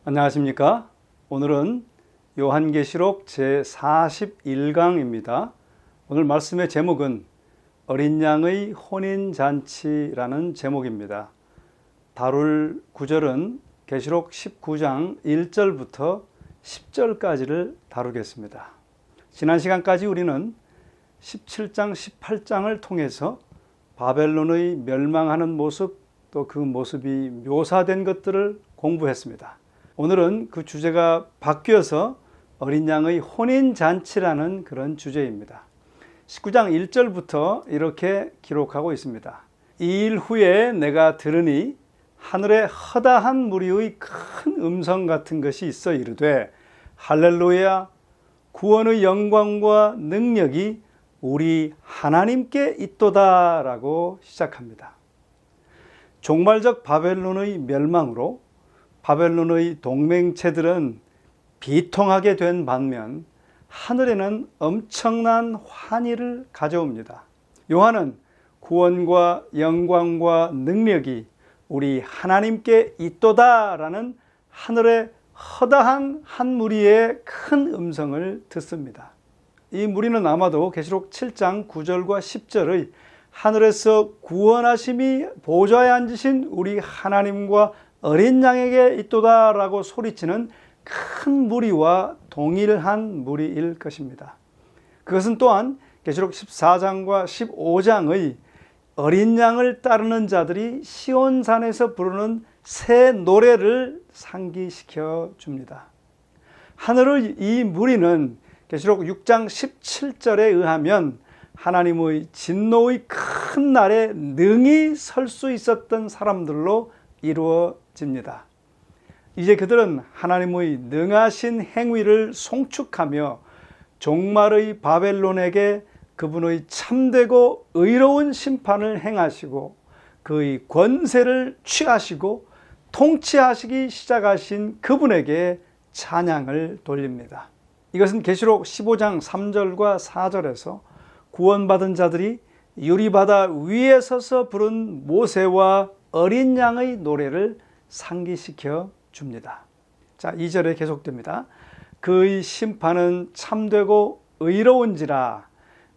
안녕하십니까? 오늘은 요한계시록 제41강입니다. 오늘 말씀의 제목은 어린 양의 혼인잔치라는 제목입니다. 다룰 구절은 계시록 19장 1절부터 10절까지를 다루겠습니다. 지난 시간까지 우리는 17장, 18장을 통해서 바벨론의 멸망하는 모습, 또 그 모습이 묘사된 것들을 공부했습니다. 오늘은 그 주제가 바뀌어서 어린 양의 혼인잔치라는 그런 주제입니다. 19장 1절부터 이렇게 기록하고 있습니다. 이 일 후에 내가 들으니 하늘에 허다한 무리의 큰 음성 같은 것이 있어 이르되 할렐루야, 구원의 영광과 능력이 우리 하나님께 있도다 라고 시작합니다. 종말적 바벨론의 멸망으로 바벨론의 동맹체들은 비통하게 된 반면 하늘에는 엄청난 환희를 가져옵니다. 요한은 구원과 영광과 능력이 우리 하나님께 있도다라는 하늘의 허다한 한 무리의 큰 음성을 듣습니다. 이 무리는 아마도 계시록 7장 9절과 10절의 하늘에서 구원하심이 보좌에 앉으신 우리 하나님과 어린 양에게 있도다라고 소리치는 큰 무리와 동일한 무리일 것입니다. 그것은 또한 계시록 14장과 15장의 어린 양을 따르는 자들이 시온산에서 부르는 새 노래를 상기시켜 줍니다. 하늘의 이 무리는 계시록 6장 17절에 의하면 하나님의 진노의 큰 날에 능히 설 수 있었던 사람들로 이루어집니다. 이제 그들은 하나님의 능하신 행위를 송축하며 종말의 바벨론에게 그분의 참되고 의로운 심판을 행하시고 그의 권세를 취하시고 통치하시기 시작하신 그분에게 찬양을 돌립니다. 이것은 계시록 15장 3절과 4절에서 구원받은 자들이 유리바다 위에 서서 부른 모세와 어린 양의 노래를 상기시켜 줍니다. 자, 2절에 계속됩니다. 그의 심판은 참되고 의로운지라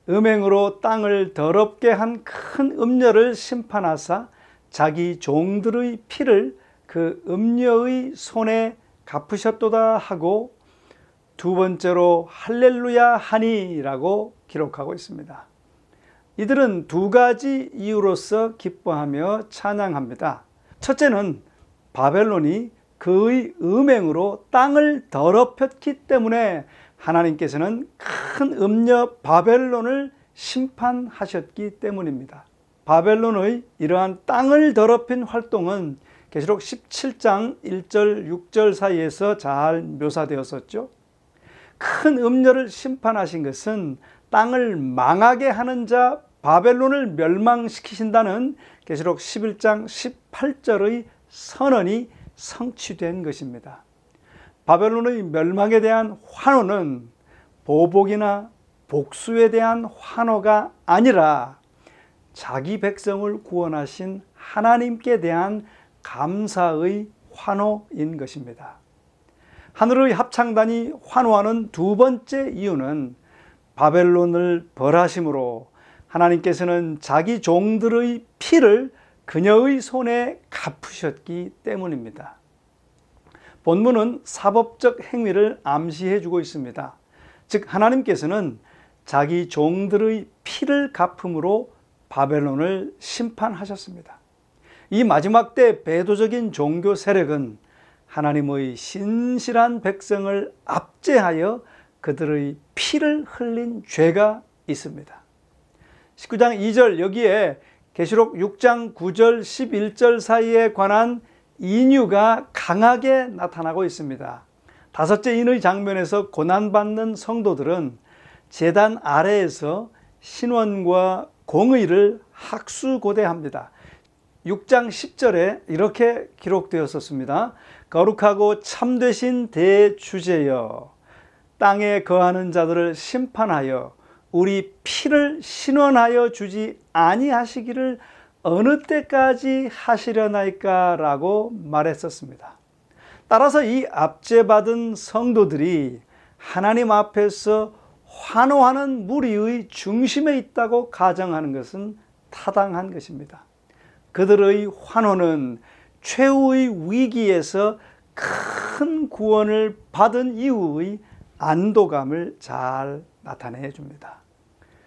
음행으로 땅을 더럽게 한 큰 음녀를 심판하사 자기 종들의 피를 그 음녀의 손에 갚으셨도다 하고 두 번째로 할렐루야 하니라고 기록하고 있습니다. 이들은 두 가지 이유로서 기뻐하며 찬양합니다. 첫째는 바벨론이 그의 음행으로 땅을 더럽혔기 때문에 하나님께서는 큰 음녀 바벨론을 심판하셨기 때문입니다. 바벨론의 이러한 땅을 더럽힌 활동은 계시록 17장 1절 6절 사이에서 잘 묘사되었었죠. 큰 음녀를 심판하신 것은 땅을 망하게 하는 자 바벨론을 멸망시키신다는 계시록 11장 18절의 선언이 성취된 것입니다. 바벨론의 멸망에 대한 환호는 보복이나 복수에 대한 환호가 아니라 자기 백성을 구원하신 하나님께 대한 감사의 환호인 것입니다. 하늘의 합창단이 환호하는 두 번째 이유는 바벨론을 벌하심으로 하나님께서는 자기 종들의 피를 그녀의 손에 갚으셨기 때문입니다. 본문은 사법적 행위를 암시해 주고 있습니다. 즉 하나님께서는 자기 종들의 피를 갚음으로 바벨론을 심판하셨습니다. 이 마지막 때 배도적인 종교 세력은 하나님의 신실한 백성을 압제하여 그들의 피를 흘린 죄가 있습니다. 19장 2절 여기에 계시록 6장 9절 11절 사이에 관한 인유가 강하게 나타나고 있습니다. 다섯째 인의 장면에서 고난받는 성도들은 제단 아래에서 신원과 공의를 학수고대합니다. 6장 10절에 이렇게 기록되었었습니다. 거룩하고 참되신 대주제여, 땅에 거하는 자들을 심판하여 우리 피를 신원하여 주지 아니하시기를 어느 때까지 하시려나이까 라고 말했었습니다. 따라서 이 압제받은 성도들이 하나님 앞에서 환호하는 무리의 중심에 있다고 가정하는 것은 타당한 것입니다. 그들의 환호는 최후의 위기에서 큰 구원을 받은 이후의 안도감을 잘 나타내 줍니다.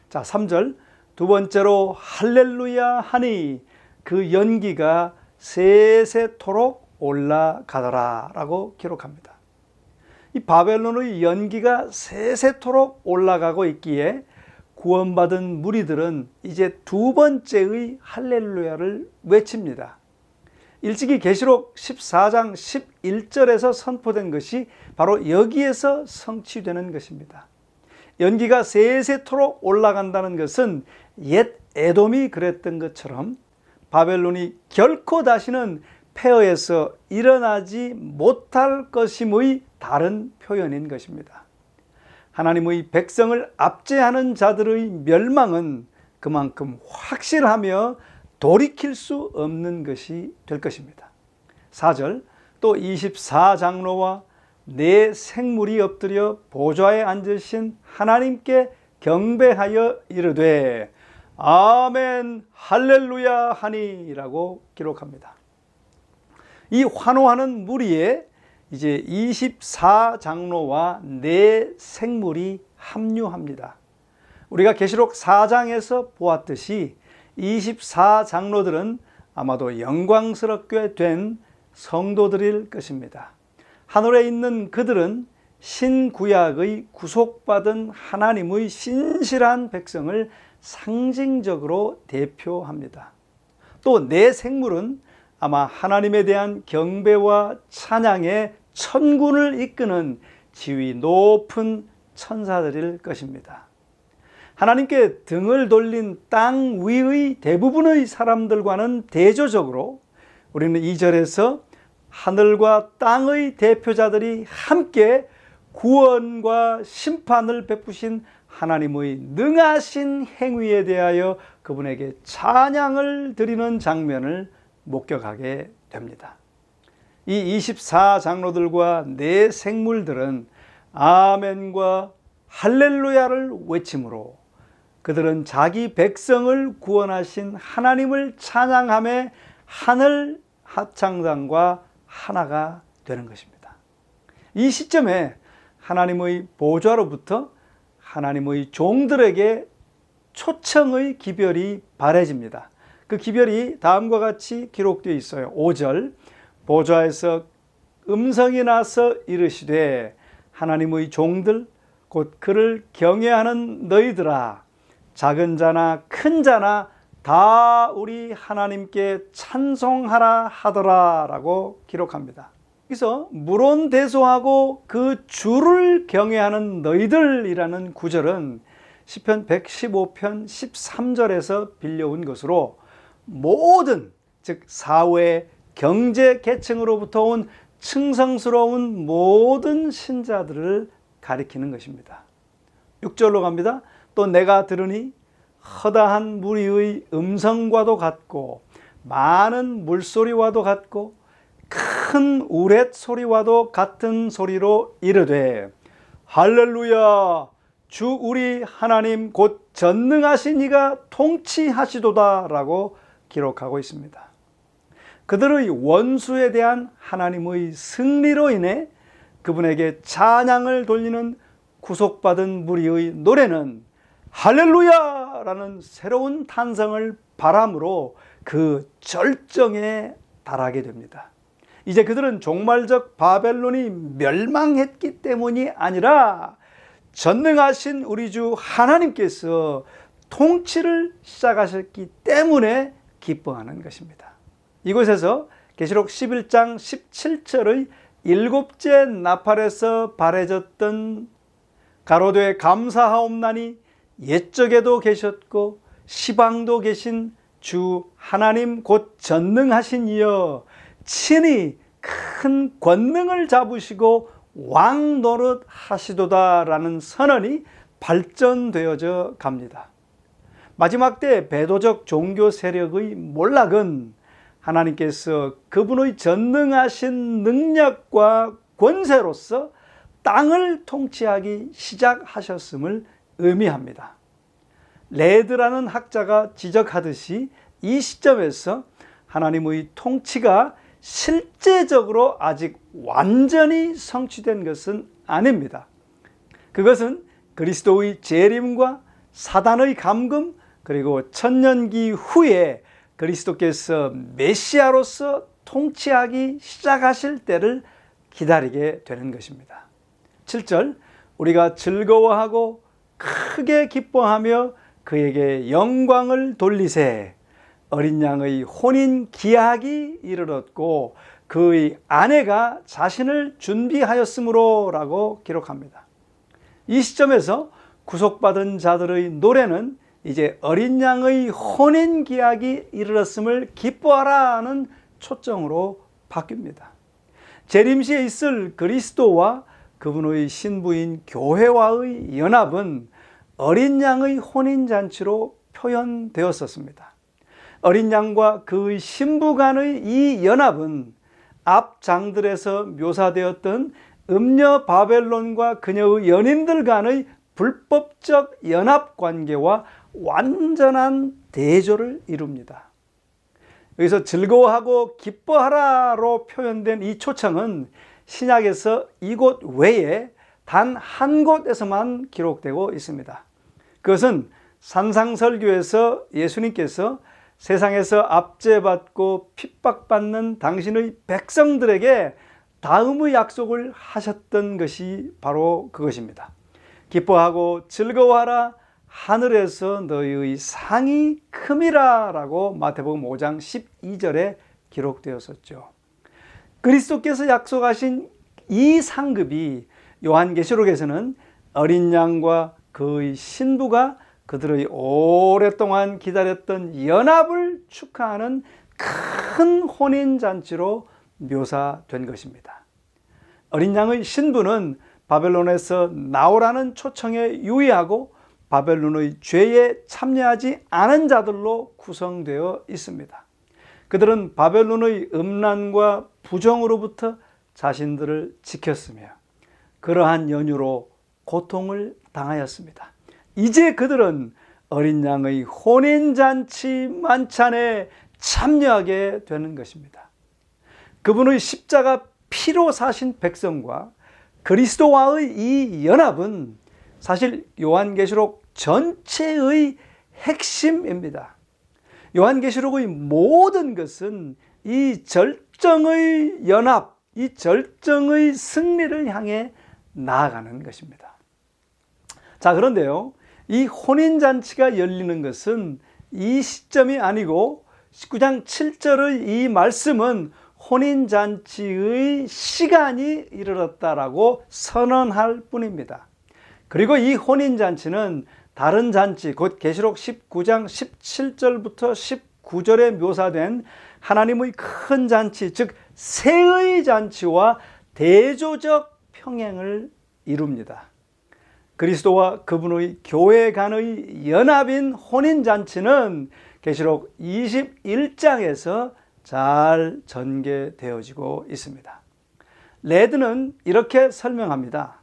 자, 3절. 두 번째로 할렐루야 하니 그 연기가 세세토록 올라가더라 라고 기록합니다. 이 바벨론의 연기가 세세토록 올라가고 있기에 구원받은 무리들은 이제 두 번째의 할렐루야를 외칩니다. 일찍이 계시록 14장 11절에서 선포된 것이 바로 여기에서 성취되는 것입니다. 연기가 세세토록 올라간다는 것은 옛 에돔이 그랬던 것처럼 바벨론이 결코 다시는 폐허에서 일어나지 못할 것임의 다른 표현인 것입니다. 하나님의 백성을 압제하는 자들의 멸망은 그만큼 확실하며 돌이킬 수 없는 것이 될 것입니다. 4절. 또 24장로와 네 생물이 엎드려 보좌에 앉으신 하나님께 경배하여 이르되 아멘 할렐루야 하니라고 기록합니다. 이 환호하는 무리에 이제 24장로와 네 생물이 합류합니다. 우리가 계시록 4장에서 보았듯이 24장로들은 아마도 영광스럽게 된 성도들일 것입니다. 하늘에 있는 그들은 신구약의 구속받은 하나님의 신실한 백성을 상징적으로 대표합니다. 또 네 생물은 아마 하나님에 대한 경배와 찬양의 천군을 이끄는 지위 높은 천사들일 것입니다. 하나님께 등을 돌린 땅 위의 대부분의 사람들과는 대조적으로 우리는 2절에서 하늘과 땅의 대표자들이 함께 구원과 심판을 베푸신 하나님의 능하신 행위에 대하여 그분에게 찬양을 드리는 장면을 목격하게 됩니다. 이 24장로들과 네 생물들은 아멘과 할렐루야를 외침으로 그들은 자기 백성을 구원하신 하나님을 찬양함에 하늘 합창단과 하나가 되는 것입니다. 이 시점에 하나님의 보좌로부터 하나님의 종들에게 초청의 기별이 발해집니다. 그 기별이 다음과 같이 기록되어 있어요. 5절. 보좌에서 음성이 나서 이르시되 하나님의 종들 곧 그를 경외하는 너희들아 작은 자나 큰 자나 다 우리 하나님께 찬송하라 하더라 라고 기록합니다. 여기서 물온대소하고 그 주를 경외하는 너희들이라는 구절은 시편 115편 13절에서 빌려온 것으로 모든 즉 사회 경제 계층으로부터 온 충성스러운 모든 신자들을 가리키는 것입니다. 6절로 갑니다. 또 내가 들으니 허다한 무리의 음성과도 같고 많은 물소리와도 같고 큰 우렛 소리와도 같은 소리로 이르되 할렐루야 주 우리 하나님 곧 전능하신 이가 통치하시도다 라고 기록하고 있습니다. 그들의 원수에 대한 하나님의 승리로 인해 그분에게 찬양을 돌리는 구속받은 무리의 노래는 할렐루야라는 새로운 탄성을 바람으로 그 절정에 달하게 됩니다. 이제 그들은 종말적 바벨론이 멸망했기 때문이 아니라 전능하신 우리 주 하나님께서 통치를 시작하셨기 때문에 기뻐하는 것입니다. 이곳에서 계시록 11장 17절의 일곱째 나팔에서 발해졌던 가로되 감사하옵나니 옛적에도 계셨고 시방도 계신 주 하나님 곧 전능하신 이여 친히 큰 권능을 잡으시고 왕 노릇 하시도다라는 선언이 발전되어져 갑니다. 마지막 때 배도적 종교 세력의 몰락은 하나님께서 그분의 전능하신 능력과 권세로서 땅을 통치하기 시작하셨음을 의미합니다. 레드라는 학자가 지적하듯이 이 시점에서 하나님의 통치가 실제적으로 아직 완전히 성취된 것은 아닙니다. 그것은 그리스도의 재림과 사단의 감금, 그리고 천년기 후에 그리스도께서 메시아로서 통치하기 시작하실 때를 기다리게 되는 것입니다. 7절, 우리가 즐거워하고 크게 기뻐하며 그에게 영광을 돌리세. 어린 양의 혼인 기약이 이르렀고 그의 아내가 자신을 준비하였으므로 라고 기록합니다. 이 시점에서 구속받은 자들의 노래는 이제 어린 양의 혼인 기약이 이르렀음을 기뻐하라 하는 초점으로 바뀝니다. 재림시에 있을 그리스도와 그분의 신부인 교회와의 연합은 어린 양의 혼인잔치로 표현되었었습니다. 어린 양과 그의 신부 간의 이 연합은 앞 장들에서 묘사되었던 음녀 바벨론과 그녀의 연인들 간의 불법적 연합관계와 완전한 대조를 이룹니다. 여기서 즐거워하고 기뻐하라로 표현된 이 초청은 신약에서 이곳 외에 단 한 곳에서만 기록되고 있습니다. 그것은 산상설교에서 예수님께서 세상에서 압제받고 핍박받는 당신의 백성들에게 다음의 약속을 하셨던 것이 바로 그것입니다. 기뻐하고 즐거워하라, 하늘에서 너희의 상이 큼이라 라고 마태복음 5장 12절에 기록되었었죠. 그리스도께서 약속하신 이 상급이 요한계시록에서는 어린 양과 그의 신부가 그들의 오랫동안 기다렸던 연합을 축하하는 큰 혼인잔치로 묘사된 것입니다. 어린 양의 신부는 바벨론에서 나오라는 초청에 유의하고 바벨론의 죄에 참여하지 않은 자들로 구성되어 있습니다. 그들은 바벨론의 음란과 부정으로부터 자신들을 지켰으며 그러한 연유로 고통을 당하였습니다. 이제 그들은 어린 양의 혼인잔치 만찬에 참여하게 되는 것입니다. 그분의 십자가 피로 사신 백성과 그리스도와의 이 연합은 사실 요한계시록 전체의 핵심입니다. 요한계시록의 모든 것은 이 절정의 연합, 이 절정의 승리를 향해 나아가는 것입니다. 자, 그런데요, 이 혼인잔치가 열리는 것은 이 시점이 아니고 19장 7절의 이 말씀은 혼인잔치의 시간이 이르렀다라고 선언할 뿐입니다. 그리고 이 혼인잔치는 다른 잔치, 곧 계시록 19장 17절부터 19절에 묘사된 하나님의 큰 잔치, 즉 세의 잔치와 대조적 평행을 이룹니다. 그리스도와 그분의 교회 간의 연합인 혼인잔치는 계시록 21장에서 잘 전개되어지고 있습니다. 레드는 이렇게 설명합니다.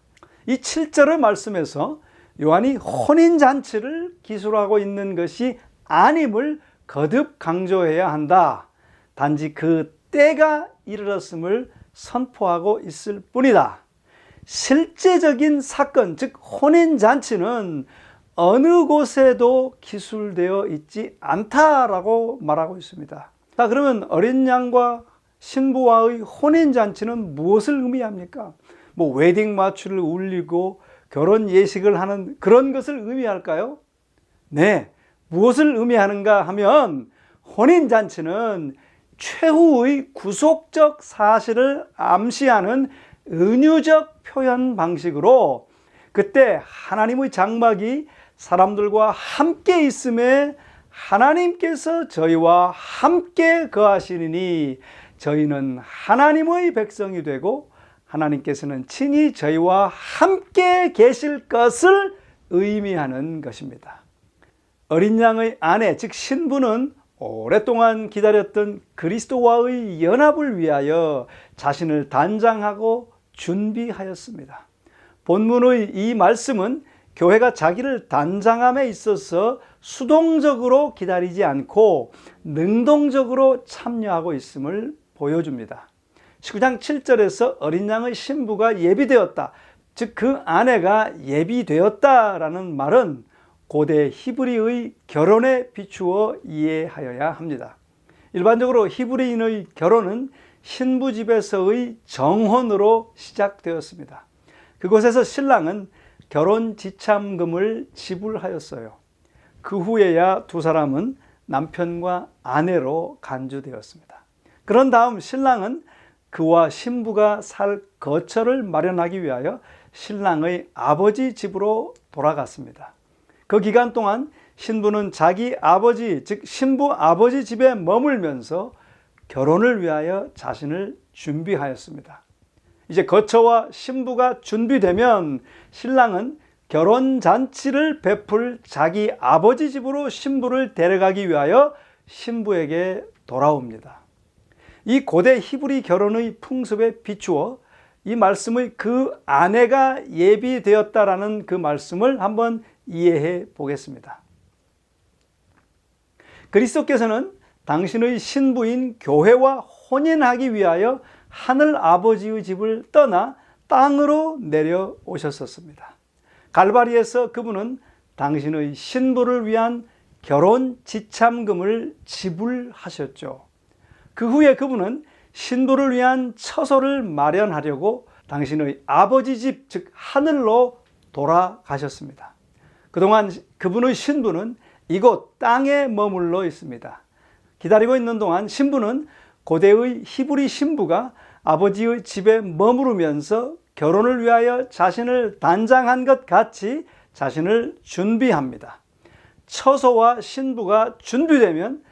이 7절의 말씀에서 요한이 혼인잔치를 기술하고 있는 것이 아님을 거듭 강조해야 한다. 단지 그 때가 이르렀음을 선포하고 있을 뿐이다. 실제적인 사건, 즉 혼인잔치는 어느 곳에도 기술되어 있지 않다라고 말하고 있습니다. 자, 그러면 어린 양과 신부와의 혼인잔치는 무엇을 의미합니까? 웨딩 마취를 울리고 결혼 예식을 하는 그런 것을 의미할까요? 네, 무엇을 의미하는가 하면 혼인잔치는 최후의 구속적 사실을 암시하는 은유적 표현 방식으로 그때 하나님의 장막이 사람들과 함께 있음에 하나님께서 저희와 함께 거하시니 저희는 하나님의 백성이 되고 하나님께서는 친히 저희와 함께 계실 것을 의미하는 것입니다. 어린 양의 아내, 즉 신부는 오랫동안 기다렸던 그리스도와의 연합을 위하여 자신을 단장하고 준비하였습니다. 본문의 이 말씀은 교회가 자기를 단장함에 있어서 수동적으로 기다리지 않고 능동적으로 참여하고 있음을 보여줍니다. 19장 7절에서 어린 양의 신부가 예비되었다, 즉 그 아내가 예비되었다라는 말은 고대 히브리의 결혼에 비추어 이해하여야 합니다. 일반적으로 히브리인의 결혼은 신부 집에서의 정혼으로 시작되었습니다. 그곳에서 신랑은 결혼 지참금을 지불하였어요. 그 후에야 두 사람은 남편과 아내로 간주되었습니다. 그런 다음 신랑은 그와 신부가 살 거처를 마련하기 위하여 신랑의 아버지 집으로 돌아갔습니다. 그 기간 동안 신부는 자기 아버지, 즉 신부 아버지 집에 머물면서 결혼을 위하여 자신을 준비하였습니다. 이제 거처와 신부가 준비되면 신랑은 결혼잔치를 베풀 자기 아버지 집으로 신부를 데려가기 위하여 신부에게 돌아옵니다. 이 고대 히브리 결혼의 풍습에 비추어 이 말씀의 그 아내가 예비되었다라는 그 말씀을 한번 이해해 보겠습니다. 그리스도께서는 당신의 신부인 교회와 혼인하기 위하여 하늘 아버지의 집을 떠나 땅으로 내려오셨었습니다. 갈바리에서 그분은 당신의 신부를 위한 결혼 지참금을 지불하셨죠. 그 후에 그분은 신부를 위한 처소를 마련하려고 당신의 아버지 집, 즉 하늘로 돌아가셨습니다. 그동안 그분의 신부는 이곳 땅에 머물러 있습니다. 기다리고 있는 동안 신부는 고대의 히브리 신부가 아버지의 집에 머무르면서 결혼을 위하여 자신을 단장한 것 같이 자신을 준비합니다. 처소와 신부가 준비되면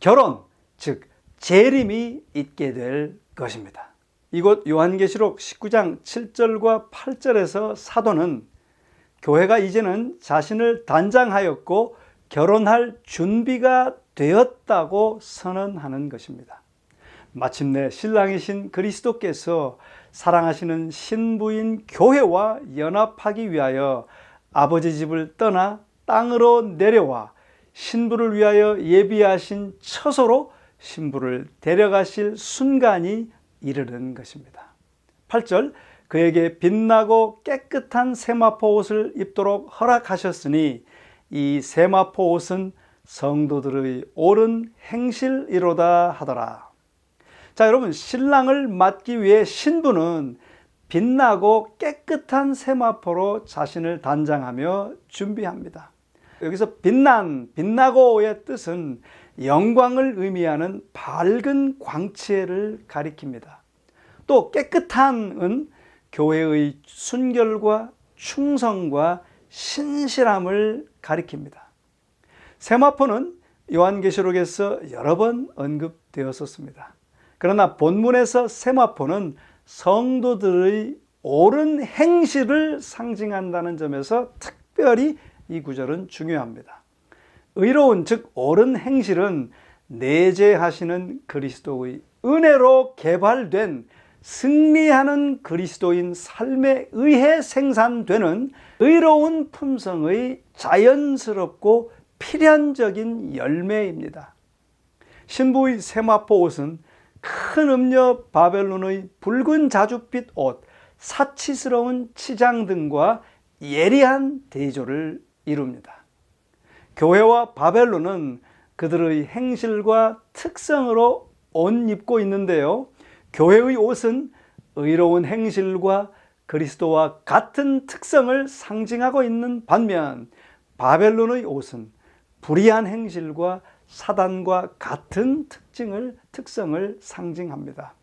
결혼, 즉 재림이 있게 될 것입니다. 이곳 요한계시록 19장 7절과 8절에서 사도는 교회가 이제는 자신을 단장하였고 결혼할 준비가 되었다고 선언하는 것입니다. 마침내 신랑이신 그리스도께서 사랑하시는 신부인 교회와 연합하기 위하여 아버지 집을 떠나 땅으로 내려와 신부를 위하여 예비하신 처소로 신부를 데려가실 순간이 이르는 것입니다. 8절, 그에게 빛나고 깨끗한 세마포 옷을 입도록 허락하셨으니 이 세마포 옷은 성도들의 옳은 행실이로다 하더라. 자, 여러분, 신랑을 맞기 위해 신부는 빛나고 깨끗한 세마포로 자신을 단장하며 준비합니다. 여기서 빛나고의 뜻은 영광을 의미하는 밝은 광채를 가리킵니다. 또 깨끗한은 교회의 순결과 충성과 신실함을 가리킵니다. 세마포는 요한계시록에서 여러 번 언급되었었습니다. 그러나 본문에서 세마포는 성도들의 옳은 행실을 상징한다는 점에서 특별히 이 구절은 중요합니다. 의로운, 즉 옳은 행실은 내재하시는 그리스도의 은혜로 개발된 승리하는 그리스도인 삶에 의해 생산되는 의로운 품성의 자연스럽고 필연적인 열매입니다. 신부의 세마포 옷은 큰 음녀 바벨론의 붉은 자줏빛 옷, 사치스러운 치장 등과 예리한 대조를 이룹니다. 교회와 바벨론은 그들의 행실과 특성으로 옷 입고 있는데요. 교회의 옷은 의로운 행실과 그리스도와 같은 특성을 상징하고 있는 반면 바벨론의 옷은 불의한 행실과 사단과 같은 특성을 상징합니다.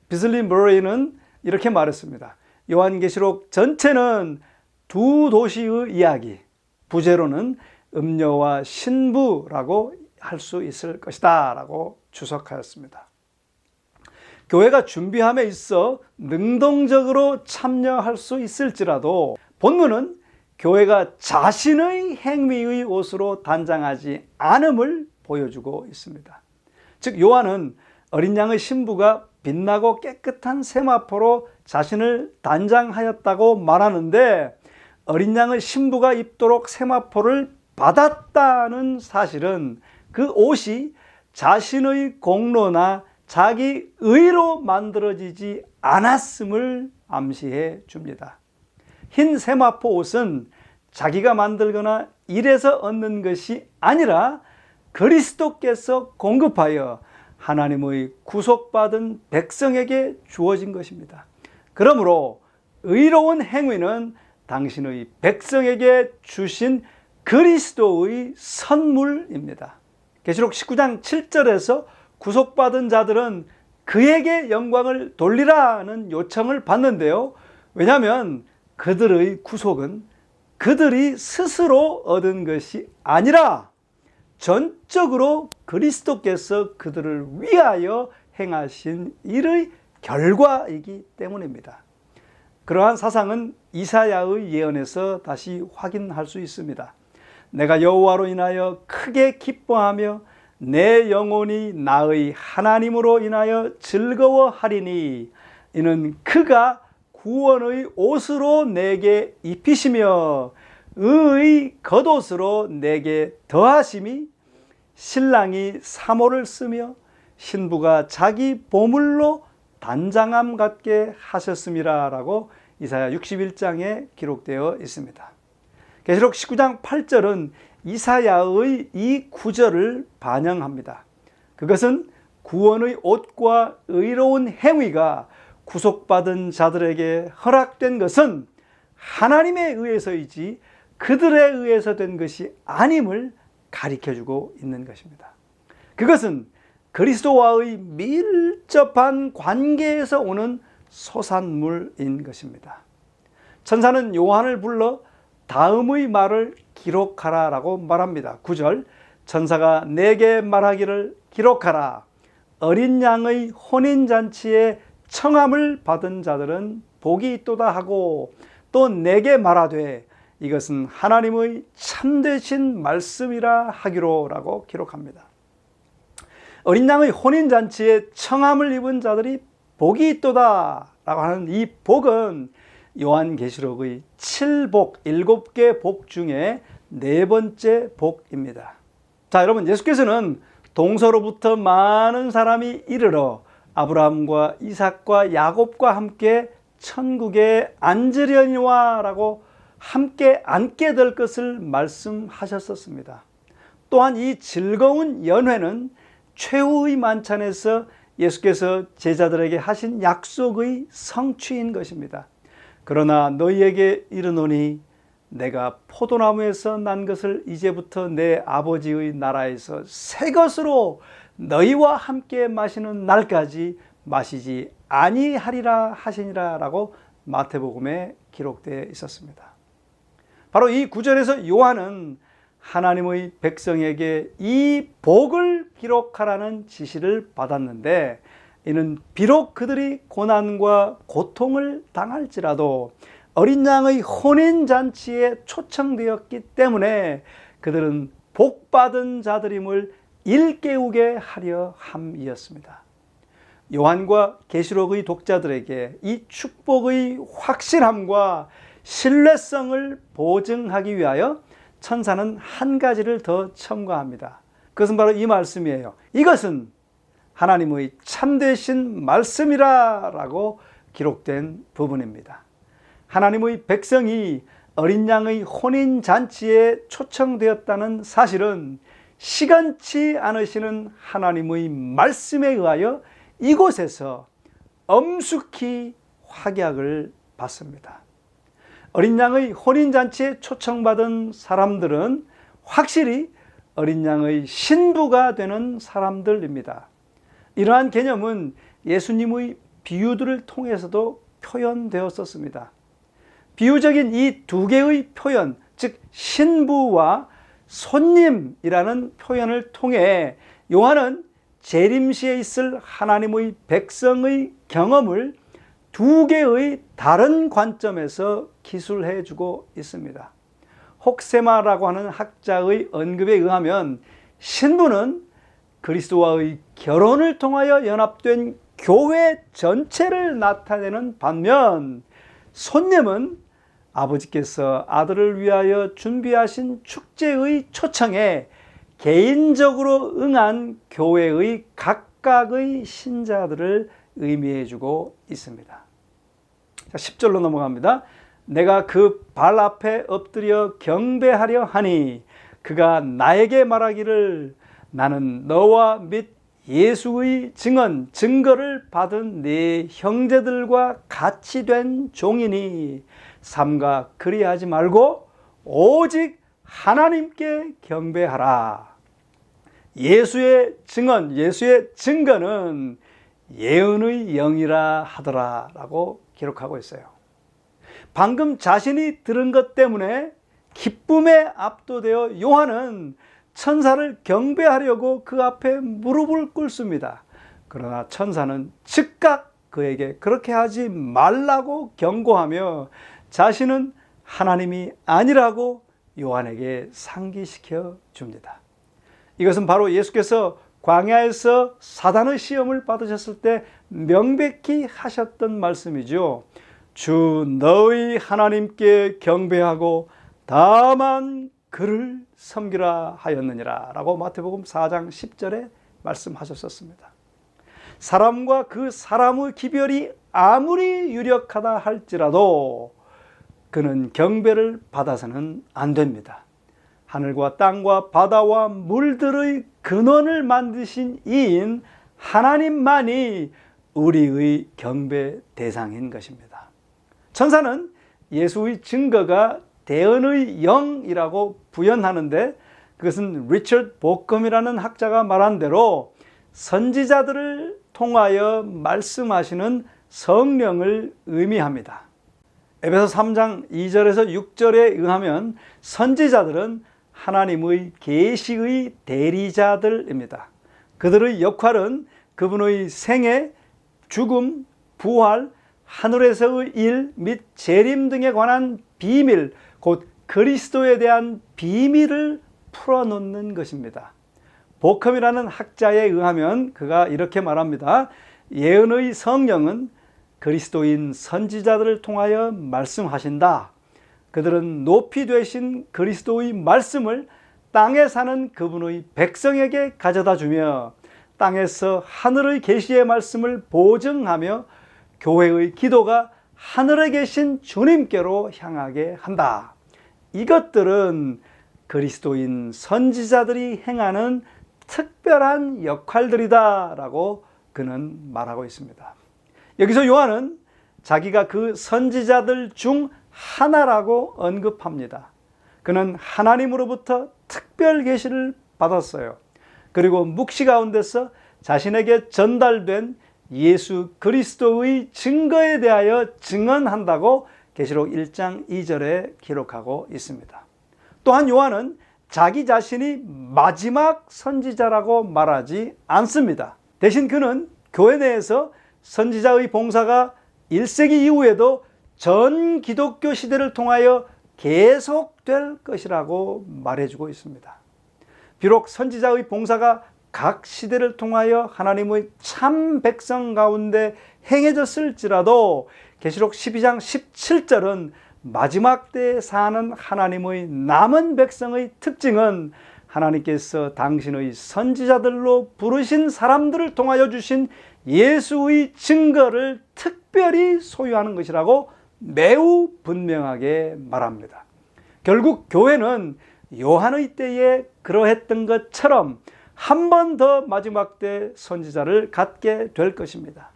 비슬리 머레이는 이렇게 말했습니다. 요한계시록 전체는 두 도시의 이야기, 부제로는 음녀와 신부라고 할 수 있을 것이다 라고 주석하였습니다. 교회가 준비함에 있어 능동적으로 참여할 수 있을지라도 본문은 교회가 자신의 행위의 옷으로 단장하지 않음을 보여주고 있습니다. 즉 요한은 어린 양의 신부가 빛나고 깨끗한 세마포로 자신을 단장하였다고 말하는데, 어린 양의 신부가 입도록 세마포를 받았다는 사실은 그 옷이 자신의 공로나 자기 의로 만들어지지 않았음을 암시해 줍니다. 흰 세마포 옷은 자기가 만들거나 일해서 얻는 것이 아니라 그리스도께서 공급하여 하나님의 구속받은 백성에게 주어진 것입니다. 그러므로 의로운 행위는 당신의 백성에게 주신 그리스도의 선물입니다. 계시록 19장 7절에서 구속받은 자들은 그에게 영광을 돌리라는 요청을 받는데요. 왜냐하면 그들의 구속은 그들이 스스로 얻은 것이 아니라 전적으로 그리스도께서 그들을 위하여 행하신 일의 결과이기 때문입니다. 그러한 사상은 이사야의 예언에서 다시 확인할 수 있습니다. 내가 여호와로 인하여 크게 기뻐하며 내 영혼이 나의 하나님으로 인하여 즐거워하리니 이는 그가 구원의 옷으로 내게 입히시며 의의 겉옷으로 내게 더하심이 신랑이 사모를 쓰며 신부가 자기 보물로 단장함 같게 하셨음이라 라고 이사야 61장에 기록되어 있습니다. 계시록 19장 8절은 이사야의 이 구절을 반영합니다. 그것은 구원의 옷과 의로운 행위가 구속받은 자들에게 허락된 것은 하나님에 의해서이지 그들에 의해서 된 것이 아님을 가리켜주고 있는 것입니다. 그것은 그리스도와의 밀접한 관계에서 오는 소산물인 것입니다. 천사는 요한을 불러 다음의 말을 기록하라 라고 말합니다. 9절, 천사가 내게 말하기를 기록하라. 어린 양의 혼인잔치에 청함을 받은 자들은 복이 있도다 하고 또 내게 말하되 이것은 하나님의 참되신 말씀이라 하기로 라고 기록합니다. 어린 양의 혼인잔치에 청함을 입은 자들이 복이 있도다 라고 하는 이 복은 요한계시록의 7복, 7개 복 중에 네 번째 복입니다. 자, 여러분, 예수께서는 동서로부터 많은 사람이 이르러 아브라함과 이삭과 야곱과 함께 천국에 앉으려니와 라고 함께 앉게 될 것을 말씀하셨었습니다. 또한 이 즐거운 연회는 최후의 만찬에서 예수께서 제자들에게 하신 약속의 성취인 것입니다. 그러나 너희에게 이르노니 내가 포도나무에서 난 것을 이제부터 내 아버지의 나라에서 새 것으로 너희와 함께 마시는 날까지 마시지 아니하리라 하시니라 라고 마태복음에 기록되어 있었습니다. 바로 이 구절에서 요한은 하나님의 백성에게 이 복을 기록하라는 지시를 받았는데, 이는 비록 그들이 고난과 고통을 당할지라도 어린 양의 혼인잔치에 초청되었기 때문에 그들은 복받은 자들임을 일깨우게 하려 함이었습니다. 요한과 계시록의 독자들에게 이 축복의 확실함과 신뢰성을 보증하기 위하여 천사는 한 가지를 더 첨가합니다. 그것은 바로 이 말씀이에요. 이것은 하나님의 참되신 말씀이라 라고 기록된 부분입니다. 하나님의 백성이 어린 양의 혼인잔치에 초청되었다는 사실은 시간치 않으시는 하나님의 말씀에 의하여 이곳에서 엄숙히 확약을 받습니다. 어린 양의 혼인잔치에 초청받은 사람들은 확실히 어린 양의 신부가 되는 사람들입니다. 이러한 개념은 예수님의 비유들을 통해서도 표현되었었습니다. 비유적인 이 두 개의 표현, 즉 신부와 손님이라는 표현을 통해 요한은 재림시에 있을 하나님의 백성의 경험을 두 개의 다른 관점에서 기술해 주고 있습니다. 혹세마라고 하는 학자의 언급에 의하면 신부는 그리스도와의 결혼을 통하여 연합된 교회 전체를 나타내는 반면 손님은 아버지께서 아들을 위하여 준비하신 축제의 초청에 개인적으로 응한 교회의 각각의 신자들을 의미해 주고 있습니다. 자, 10절로 넘어갑니다. 내가 그 발 앞에 엎드려 경배하려 하니 그가 나에게 말하기를 나는 너와 및 예수의 증거를 받은 네 형제들과 같이 된 종이니 삼가 그리하지 말고 오직 하나님께 경배하라. 예수의 증거는 예언의 영이라 하더라 라고 기록하고 있어요. 방금 자신이 들은 것 때문에 기쁨에 압도되어 요한은 천사를 경배하려고 그 앞에 무릎을 꿇습니다. 그러나 천사는 즉각 그에게 그렇게 하지 말라고 경고하며 자신은 하나님이 아니라고 요한에게 상기시켜 줍니다. 이것은 바로 예수께서 광야에서 사단의 시험을 받으셨을 때 명백히 하셨던 말씀이죠. 주 너희 하나님께 경배하고 다만 그를 섬기라 하였느니라 라고 마태복음 4장 10절에 말씀하셨었습니다. 사람과 그 사람의 기별이 아무리 유력하다 할지라도 그는 경배를 받아서는 안 됩니다. 하늘과 땅과 바다와 물들의 근원을 만드신 이인 하나님만이 우리의 경배 대상인 것입니다. 천사는 예수의 증거가 대언의 영이라고 부연하는데 그것은 리처드 보컴이라는 학자가 말한 대로 선지자들을 통하여 말씀하시는 성령을 의미합니다. 에베소 3장 2절에서 6절에 의하면 선지자들은 하나님의 계시의 대리자들입니다. 그들의 역할은 그분의 생애, 죽음, 부활, 하늘에서의 일 및 재림 등에 관한 비밀, 곧 그리스도에 대한 비밀을 풀어놓는 것입니다. 보컴이라는 학자에 의하면 그가 이렇게 말합니다. 예언의 성령은 그리스도인 선지자들을 통하여 말씀하신다. 그들은 높이 되신 그리스도의 말씀을 땅에 사는 그분의 백성에게 가져다 주며 땅에서 하늘의 계시의 말씀을 보증하며 교회의 기도가 하늘에 계신 주님께로 향하게 한다. 이것들은 그리스도인 선지자들이 행하는 특별한 역할들이다 라고 그는 말하고 있습니다. 여기서 요한은 자기가 그 선지자들 중 하나라고 언급합니다. 그는 하나님으로부터 특별 계시를 받았어요. 그리고 묵시 가운데서 자신에게 전달된 예수 그리스도의 증거에 대하여 증언한다고 계시록 1장 2절에 기록하고 있습니다. 또한 요한은 자기 자신이 마지막 선지자라고 말하지 않습니다. 대신 그는 교회 내에서 선지자의 봉사가 1세기 이후에도 전 기독교 시대를 통하여 계속될 것이라고 말해주고 있습니다. 비록 선지자의 봉사가 각 시대를 통하여 하나님의 참 백성 가운데 행해졌을지라도 계시록 12장 17절은 마지막 때에 사는 하나님의 남은 백성의 특징은 하나님께서 당신의 선지자들로 부르신 사람들을 통하여 주신 예수의 증거를 특별히 소유하는 것이라고 매우 분명하게 말합니다. 결국 교회는 요한의 때에 그러했던 것처럼 한 번 더 마지막 때 선지자를 갖게 될 것입니다.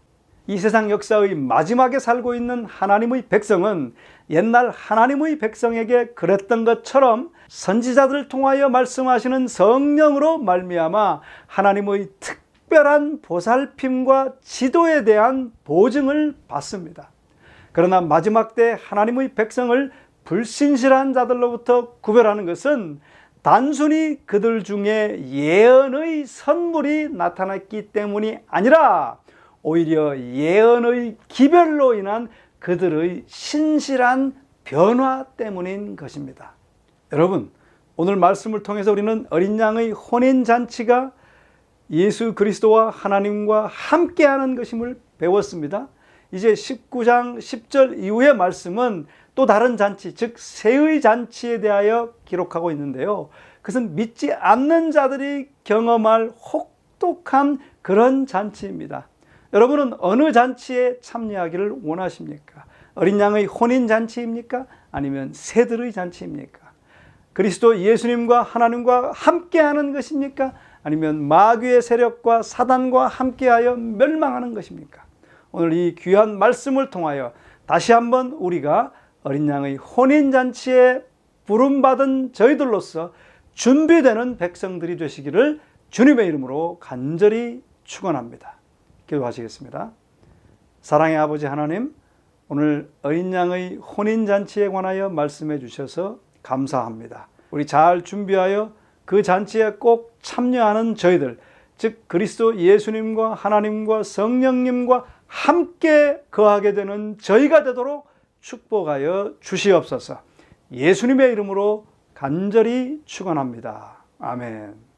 이 세상 역사의 마지막에 살고 있는 하나님의 백성은 옛날 하나님의 백성에게 그랬던 것처럼 선지자들을 통하여 말씀하시는 성령으로 말미암아 하나님의 특별한 보살핌과 지도에 대한 보증을 받습니다. 그러나 마지막 때 하나님의 백성을 불신실한 자들로부터 구별하는 것은 단순히 그들 중에 예언의 선물이 나타났기 때문이 아니라 오히려 예언의 기별로 인한 그들의 신실한 변화 때문인 것입니다. 여러분, 오늘 말씀을 통해서 우리는 어린 양의 혼인잔치가 예수 그리스도와 하나님과 함께하는 것임을 배웠습니다. 이제 19장 10절 이후의 말씀은 또 다른 잔치, 즉 세의 잔치에 대하여 기록하고 있는데요. 그것은 믿지 않는 자들이 경험할 혹독한 그런 잔치입니다. 여러분은 어느 잔치에 참여하기를 원하십니까? 어린 양의 혼인 잔치입니까? 아니면 새들의 잔치입니까? 그리스도 예수님과 하나님과 함께하는 것입니까? 아니면 마귀의 세력과 사단과 함께하여 멸망하는 것입니까? 오늘 이 귀한 말씀을 통하여 다시 한번 우리가 어린 양의 혼인잔치에 부름받은 저희들로서 준비되는 백성들이 되시기를 주님의 이름으로 간절히 축원합니다. 기도하시겠습니다. 사랑의 아버지 하나님, 오늘 어린 양의 혼인잔치에 관하여 말씀해 주셔서 감사합니다. 우리 잘 준비하여 그 잔치에 꼭 참여하는 저희들, 즉 그리스도 예수님과 하나님과 성령님과 함께 거하게 되는 저희가 되도록 축복하여 주시옵소서. 예수님의 이름으로 간절히 축원합니다. 아멘.